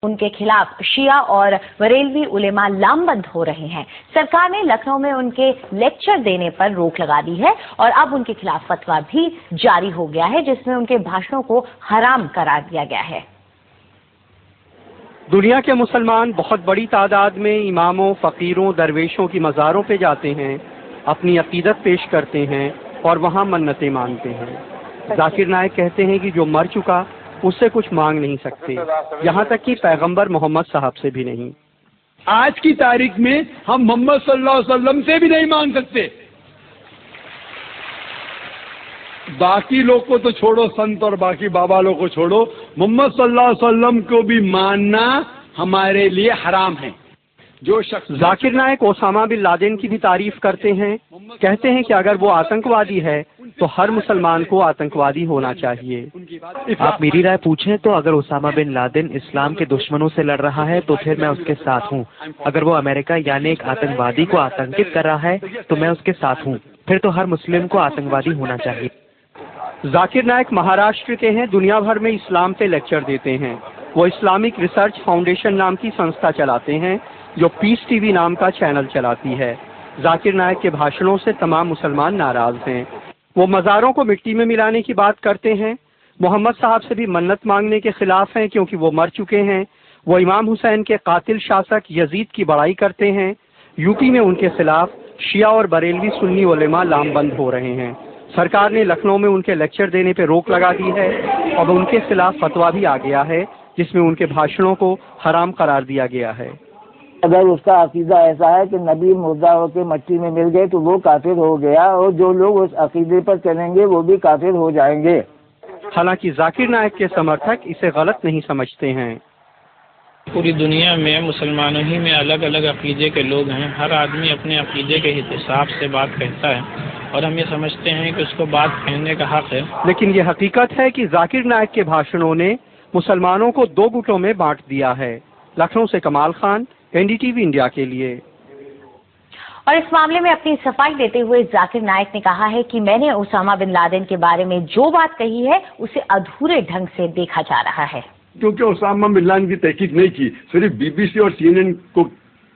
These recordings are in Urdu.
ان کے خلاف شیعہ اور بریلوی علماء لامبند ہو رہے ہیں۔ سرکار نے لکھنؤ میں ان کے لیکچر دینے پر روک لگا دی ہے اور اب ان کے خلاف فتویٰ بھی جاری ہو گیا ہے جس میں ان کے بھاشنوں کو حرام قرار دیا گیا ہے۔ دنیا کے مسلمان بہت بڑی تعداد میں اماموں، فقیروں، درویشوں کی مزاروں پہ جاتے ہیں، اپنی عقیدت پیش کرتے ہیں اور وہاں منتیں مانگتے ہیں۔ ذاکر نائک کہتے ہیں کہ جو مر چکا اس سے کچھ مانگ نہیں سکتے، یہاں تک کہ پیغمبر محمد صاحب سے بھی نہیں۔ آج کی تاریخ میں ہم محمد صلی اللہ علیہ وسلم سے بھی نہیں مانگ سکتے۔ باقی لوگ کو تو چھوڑو، سنت اور باقی بابا لوگ کو چھوڑو، محمد صلی اللہ علیہ وسلم کو بھی ماننا ہمارے لیے حرام ہے۔ جو شخص ذاکر نائک اسامہ بن لادن کی بھی تعریف کرتے ہیں، کہتے ہیں کہ اگر وہ آتنکوادی ہے تو ہر مسلمان کو آتنکوادی ہونا چاہیے۔ آپ میری رائے پوچھیں تو اگر اسامہ بن لادن اسلام کے دشمنوں سے لڑ رہا ہے تو پھر میں اس کے ساتھ ہوں، اگر وہ امریکہ یعنی ایک آتنکوادی کو آتنکت کر رہا ہے تو میں اس کے ساتھ ہوں، پھر تو ہر مسلم کو آتنکوادی ہونا چاہیے۔ ذاکر نائک مہاراشٹر کے ہیں، دنیا بھر میں اسلام پہ لیکچر دیتے ہیں۔ وہ اسلامک ریسرچ فاؤنڈیشن نام کی سنستھا چلاتے ہیں جو پیس ٹی وی نام کا چینل چلاتی ہے۔ ذاکر نائک کے بھاشنوں سے تمام مسلمان ناراض ہیں۔ وہ مزاروں کو مٹی میں ملانے کی بات کرتے ہیں، محمد صاحب سے بھی منت مانگنے کے خلاف ہیں کیونکہ وہ مر چکے ہیں۔ وہ امام حسین کے قاتل شاسک یزید کی بڑائی کرتے ہیں۔ یو پی میں ان کے خلاف شیعہ اور بریلوی سنی علماء لامبند ہو رہے ہیں۔ سرکار نے لکھنؤ میں ان کے لیکچر دینے پہ روک لگا دی ہے اور ان کے خلاف فتویٰ بھی آ گیا ہے جس میں ان کے بھاشنوں کو حرام قرار دیا گیا ہے۔ اگر اس کا عقیدہ ایسا ہے کہ نبی مردہ ہو کے مٹی میں مل گئے تو وہ کافر ہو گیا، اور جو لوگ اس عقیدے پر چلیں گے وہ بھی کافر ہو جائیں گے۔ حالانکہ ذاکر نائک کے سمرتھک اسے غلط نہیں سمجھتے ہیں۔ پوری دنیا میں مسلمانوں ہی میں الگ الگ عقیدے کے لوگ ہیں، ہر آدمی اپنے عقیدے کے حساب سے بات کہتا ہے اور ہم یہ سمجھتے ہیں کہ اس کو بات کہنے کا حق ہے۔ لیکن یہ حقیقت ہے کہ ذاکر نائک کے بھاشنوں نے مسلمانوں کو دو گٹوں میں بانٹ دیا ہے۔ لکھنؤ سے کمال خان، NDTV انڈیا کے لیے۔ اور اس معاملے میں اپنی صفائی دیتے ہوئے ذاکر نائک نے کہا ہے کہ میں نے اسامہ بن لادن کے بارے میں جو بات کہی ہے اسے ادھورے ڈھنگ سے دیکھا جا رہا ہے۔ کیونکہ اسامہ بن لادن کی تحقیق نہیں کی، صرف BBC اور CNN کو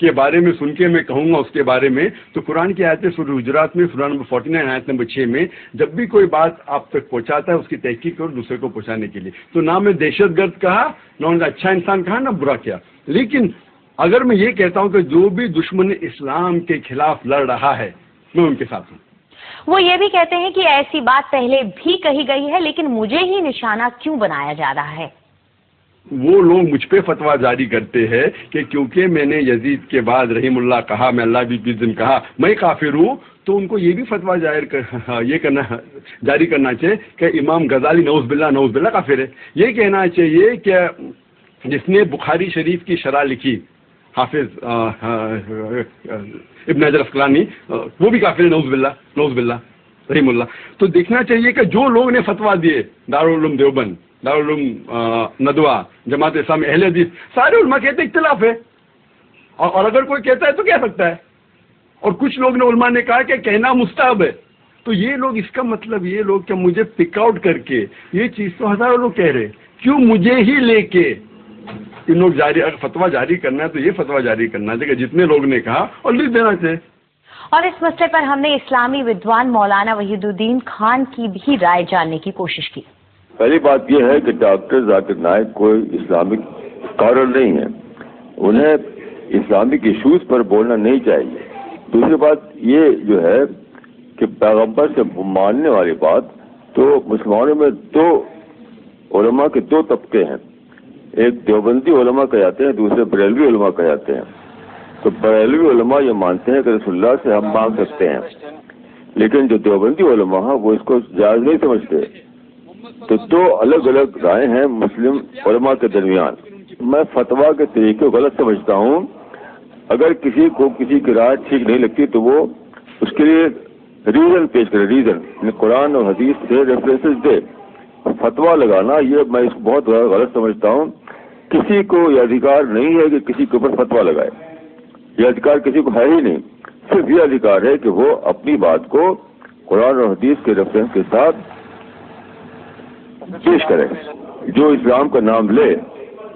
کے بارے میں سن کے میں کہوں گا اس کے بارے میں، تو قرآن کی آیت سورہ حجرات میں سورہ نمبر 49 آیت نمبر 6 میں جب بھی کوئی بات آپ تک پہنچاتا ہے اس کی تحقیق اور دوسرے کو پہنچانے کے لیے، تو نہ میں دہشت گرد کہا، نہ انہیں اچھا انسان کہا، نہ برا کیا۔ لیکن اگر میں یہ کہتا ہوں کہ جو بھی دشمن اسلام کے خلاف لڑ رہا ہے میں ان کے ساتھ ہوں۔ وہ یہ بھی کہتے ہیں کہ ایسی بات پہلے بھی کہی گئی ہے لیکن مجھے ہی نشانہ کیوں بنایا جا رہا ہے۔ وہ لوگ مجھ پہ فتویٰ جاری کرتے ہیں کہ کیونکہ میں نے یزید کے بعد رحیم اللہ کہا، میں اللہ بھی کس کہا، میں کافر ہوں، تو ان کو یہ بھی فتویٰ جاری کرنا چاہیے کہ امام غزالی نعوذ باللہ کافر ہے۔ یہ کہنا چاہیے کہ جس نے بخاری شریف کی شرح لکھی حافظ ابن حجر اسقلانی، وہ بھی کافر ہے، نعوذ باللہ رحیم اللہ۔ تو دیکھنا چاہیے کہ جو لوگ نے فتویٰ دیے، دارالعلوم دیوبند، دارالعلوم ندوہ، جماعت اسلامی، اہل حدیث، سارے علماء کہتے ہیں اختلاف ہے، اور اگر کوئی کہتا ہے تو کہہ سکتا ہے، اور کچھ لوگ نے علماء نے کہا کہ کہنا مستحب ہے۔ تو یہ لوگ، اس کا مطلب یہ لوگ کہ مجھے پک آؤٹ کر کے یہ چیز تو ہزاروں لوگ کہہ رہے، کیوں مجھے ہی لے کے ان لوگ اگر فتویٰ جاری کرنا ہے تو یہ فتویٰ جاری کرنا چاہیے کہ جتنے لوگ نے کہا اور لکھ دینا چاہیے۔ اور اس مسئلے پر ہم نے اسلامی ودوان مولانا وحید الدین خان کی بھی رائے جاننے کی کوشش کی۔ پہلی بات یہ ہے کہ ڈاکٹر ذاکر نائک کوئی اسلامک اسکالر نہیں ہے، انہیں اسلامک ایشوز پر بولنا نہیں چاہیے۔ دوسری بات یہ جو ہے کہ پیغمبر سے ماننے والی بات، تو مسلمانوں میں دو علماء کے دو طبقے ہیں، ایک دیوبندی علماء کہلاتے ہیں، دوسرے بریلوی علماء کہلاتے ہیں۔ تو بریلوی علماء یہ مانتے ہیں کہ رسول اللہ سے ہم مانگ سکتے ہیں، لیکن جو دیوبندی علماء ہیں وہ اس کو جائز نہیں سمجھتے۔ تو دو الگ الگ رائے ہیں مسلم علماء کے درمیان۔ میں فتویٰ کے طریقے کو غلط سمجھتا ہوں۔ اگر کسی کو کسی کی رائے ٹھیک نہیں لگتی تو وہ اس کے لیے ریزن پیش کرے، ریزن قرآن اور حدیث سے ریفرنسز دے۔ فتویٰ لگانا یہ میں اس کو بہت غلط سمجھتا ہوں۔ کسی کو یہ ادھیکار نہیں ہے کہ کسی کے اوپر فتویٰ لگائے، یہ ادھیکار کسی کو ہے ہی نہیں۔ صرف یہ ادھیکار ہے کہ وہ اپنی بات کو قرآن اور حدیث کے ریفرنس کے ساتھ پیش کرے۔ جو اسلام کا نام لے